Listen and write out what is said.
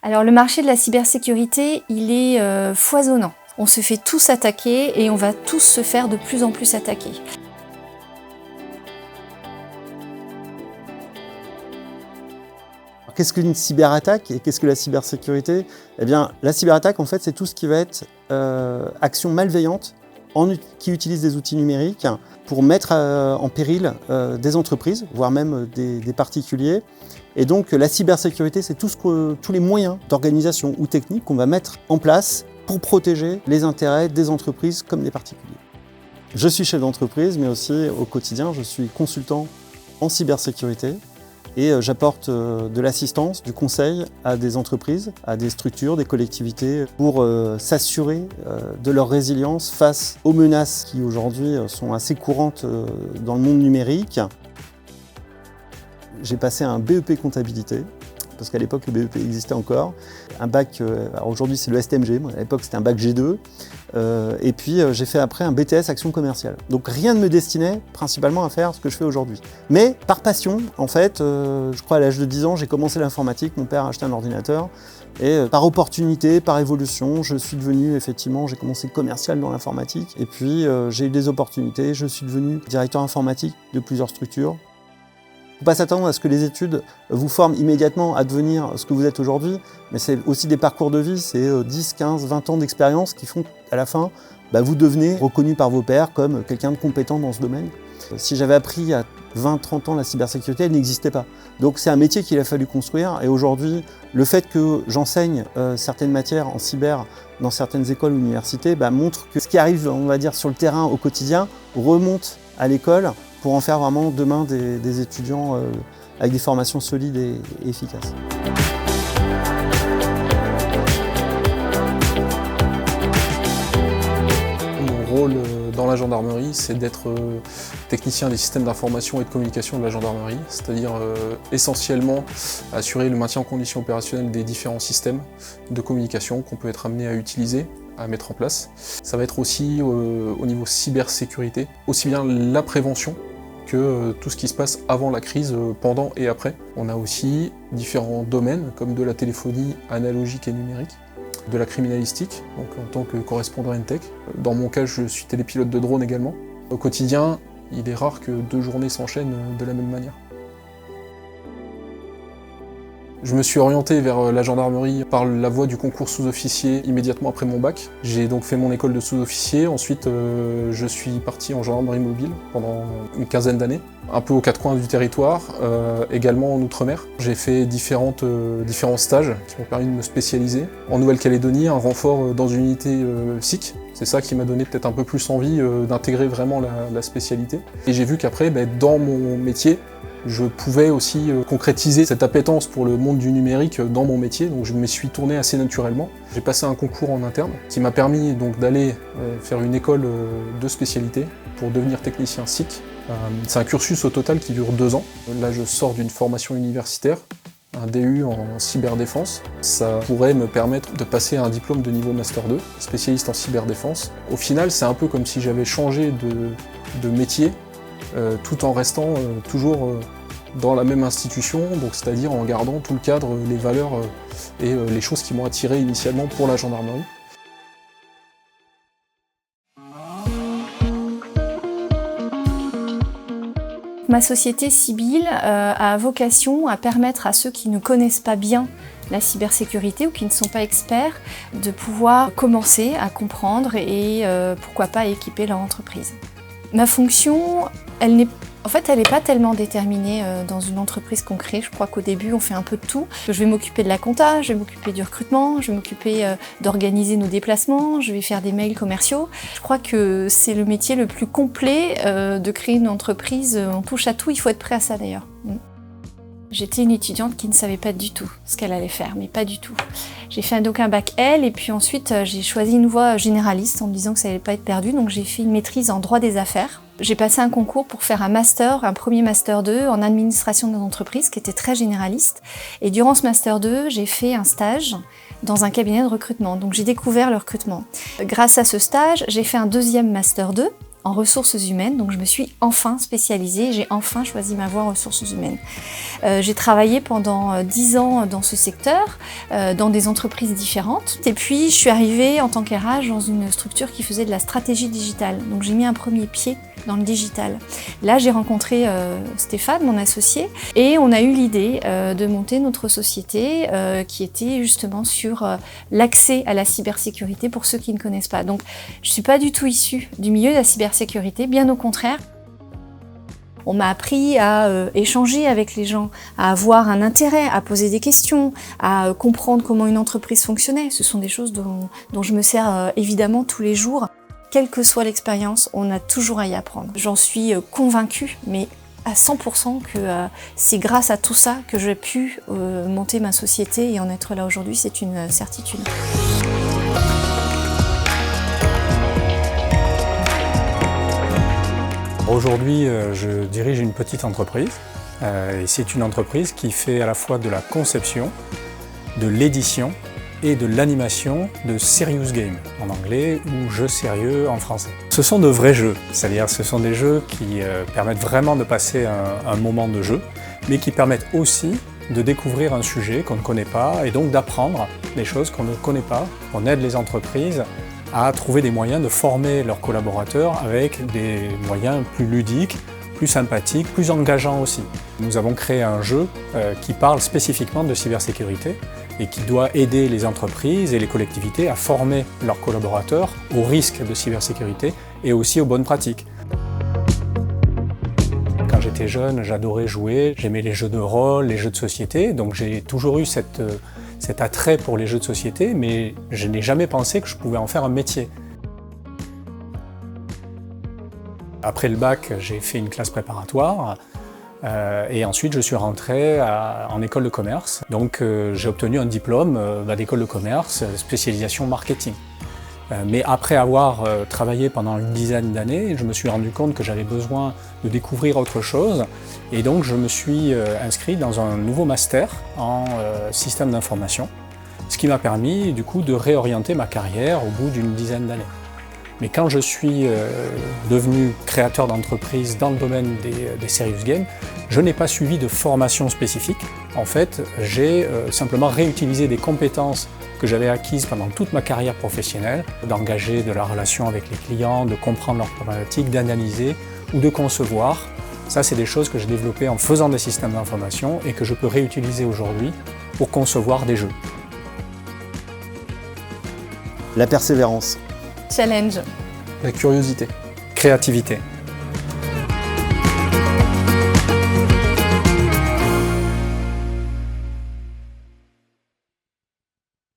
Alors le marché de la cybersécurité, il est foisonnant. On se fait tous attaquer et on va tous se faire de plus en plus attaquer. Qu'est-ce qu'une cyberattaque et qu'est-ce que la cybersécurité? Eh bien, la cyberattaque, en fait, c'est tout ce qui va être action malveillante qui utilise des outils numériques pour mettre en péril des entreprises, voire même des particuliers. Et donc, la cybersécurité, c'est tous les moyens d'organisation ou techniques qu'on va mettre en place pour protéger les intérêts des entreprises comme des particuliers. Je suis chef d'entreprise, mais aussi au quotidien, je suis consultant en cybersécurité. Et j'apporte de l'assistance, du conseil à des entreprises, à des structures, des collectivités pour s'assurer de leur résilience face aux menaces qui aujourd'hui sont assez courantes dans le monde numérique. J'ai passé un BEP comptabilité, parce qu'à l'époque le BEP existait encore. Un bac, alors aujourd'hui c'est le STMG, à l'époque c'était un bac G2. Et puis j'ai fait après un BTS action commerciale. Donc rien ne me destinait principalement à faire ce que je fais aujourd'hui. Mais par passion, en fait, je crois à l'âge de 10 ans, j'ai commencé l'informatique, mon père a acheté un ordinateur. Et par opportunité, par évolution, je suis devenu effectivement, j'ai commencé commercial dans l'informatique. Et puis j'ai eu des opportunités, je suis devenu directeur informatique de plusieurs structures. Il ne faut pas s'attendre à ce que les études vous forment immédiatement à devenir ce que vous êtes aujourd'hui, mais c'est aussi des parcours de vie, c'est 10, 15, 20 ans d'expérience qui font qu'à la fin, vous devenez reconnu par vos pairs comme quelqu'un de compétent dans ce domaine. Si j'avais appris à 20, 30 ans la cybersécurité, elle n'existait pas. Donc c'est un métier qu'il a fallu construire et aujourd'hui, le fait que j'enseigne certaines matières en cyber dans certaines écoles ou universités montre que ce qui arrive, on va dire, sur le terrain au quotidien remonte à l'école pour en faire vraiment demain des étudiants avec des formations solides et efficaces. Mon rôle dans la gendarmerie, c'est d'être technicien des systèmes d'information et de communication de la gendarmerie, c'est-à-dire essentiellement assurer le maintien en condition opérationnelle des différents systèmes de communication qu'on peut être amené à utiliser, à mettre en place. Ça va être aussi au niveau cybersécurité, aussi bien la prévention que tout ce qui se passe avant la crise, pendant et après. On a aussi différents domaines comme de la téléphonie analogique et numérique, de la criminalistique, donc en tant que correspondant NTech. Dans mon cas, je suis télépilote de drone également. Au quotidien, il est rare que 2 journées s'enchaînent de la même manière. Je me suis orienté vers la gendarmerie par la voie du concours sous-officier immédiatement après mon bac. J'ai donc fait mon école de sous-officier, ensuite je suis parti en gendarmerie mobile pendant une quinzaine d'années, un peu aux 4 coins du territoire, également en Outre-mer. J'ai fait différents stages qui m'ont permis de me spécialiser. En Nouvelle-Calédonie, un renfort dans une unité SIC. C'est ça qui m'a donné peut-être un peu plus envie d'intégrer vraiment la spécialité. Et j'ai vu qu'après, dans mon métier, je pouvais aussi concrétiser cette appétence pour le monde du numérique dans mon métier, donc je me suis tourné assez naturellement. J'ai passé un concours en interne qui m'a permis donc d'aller faire une école de spécialité pour devenir technicien SIC. C'est un cursus au total qui dure 2 ans. Là, je sors d'une formation universitaire, un DU en cyberdéfense. Ça pourrait me permettre de passer un diplôme de niveau Master 2, spécialiste en cyberdéfense. Au final, c'est un peu comme si j'avais changé de métier, tout en restant toujours dans la même institution, donc c'est-à-dire en gardant tout le cadre, les valeurs et les choses qui m'ont attiré initialement pour la gendarmerie. Ma société Cybil a vocation à permettre à ceux qui ne connaissent pas bien la cybersécurité ou qui ne sont pas experts de pouvoir commencer à comprendre et pourquoi pas équiper leur entreprise. Ma fonction, elle n'est pas tellement déterminée dans une entreprise qu'on crée. Je crois qu'au début, on fait un peu de tout. Je vais m'occuper de la compta, je vais m'occuper du recrutement, je vais m'occuper d'organiser nos déplacements, je vais faire des mails commerciaux. Je crois que c'est le métier le plus complet de créer une entreprise. On touche à tout, il faut être prêt à ça d'ailleurs. J'étais une étudiante qui ne savait pas du tout ce qu'elle allait faire, mais pas du tout. J'ai fait donc un bac L et puis ensuite j'ai choisi une voie généraliste en me disant que ça n'allait pas être perdu, donc j'ai fait une maîtrise en droit des affaires. J'ai passé un concours pour faire un master, un premier master 2 en administration des entreprises qui était très généraliste. Et durant ce master 2, j'ai fait un stage dans un cabinet de recrutement, donc j'ai découvert le recrutement. Grâce à ce stage, j'ai fait un deuxième master 2 en ressources humaines, donc je me suis enfin spécialisée, j'ai enfin choisi ma voie en ressources humaines. J'ai travaillé pendant 10 ans dans ce secteur, dans des entreprises différentes, et puis je suis arrivée en tant qu'RH dans une structure qui faisait de la stratégie digitale, donc j'ai mis un premier pied dans le digital. Là, j'ai rencontré Stéphane, mon associé, et on a eu l'idée de monter notre société qui était justement sur l'accès à la cybersécurité pour ceux qui ne connaissent pas. Donc, je ne suis pas du tout issue du milieu de la cybersécurité, bien au contraire. On m'a appris à échanger avec les gens, à avoir un intérêt, à poser des questions, à comprendre comment une entreprise fonctionnait. Ce sont des choses dont je me sers évidemment tous les jours. Quelle que soit l'expérience, on a toujours à y apprendre. J'en suis convaincue, mais à 100% que c'est grâce à tout ça que j'ai pu monter ma société et en être là aujourd'hui, c'est une certitude. Aujourd'hui, je dirige une petite entreprise et c'est une entreprise qui fait à la fois de la conception, de l'édition et de l'animation de serious game en anglais ou jeux sérieux en français. Ce sont de vrais jeux, c'est-à-dire ce sont des jeux qui permettent vraiment de passer un moment de jeu, mais qui permettent aussi de découvrir un sujet qu'on ne connaît pas et donc d'apprendre des choses qu'on ne connaît pas. On aide les entreprises à trouver des moyens de former leurs collaborateurs avec des moyens plus ludiques, plus sympathiques, plus engageants aussi. Nous avons créé un jeu qui parle spécifiquement de cybersécurité et qui doit aider les entreprises et les collectivités à former leurs collaborateurs aux risques de cybersécurité et aussi aux bonnes pratiques. Quand j'étais jeune, j'adorais jouer, j'aimais les jeux de rôle, les jeux de société, donc j'ai toujours eu cet attrait pour les jeux de société, mais je n'ai jamais pensé que je pouvais en faire un métier. Après le bac, j'ai fait une classe préparatoire et ensuite je suis rentré en école de commerce. Donc j'ai obtenu un diplôme d'école de commerce, spécialisation marketing. Mais après avoir travaillé pendant une dizaine d'années, je me suis rendu compte que j'avais besoin de découvrir autre chose et donc je me suis inscrit dans un nouveau master en système d'information, ce qui m'a permis du coup de réorienter ma carrière au bout d'une dizaine d'années. Mais quand je suis devenu créateur d'entreprise dans le domaine des serious games, je n'ai pas suivi de formation spécifique. En fait, j'ai simplement réutilisé des compétences que j'avais acquises pendant toute ma carrière professionnelle, d'engager de la relation avec les clients, de comprendre leurs problématiques, d'analyser ou de concevoir. Ça, c'est des choses que j'ai développées en faisant des systèmes d'information et que je peux réutiliser aujourd'hui pour concevoir des jeux. La persévérance. Challenge. La curiosité. Créativité.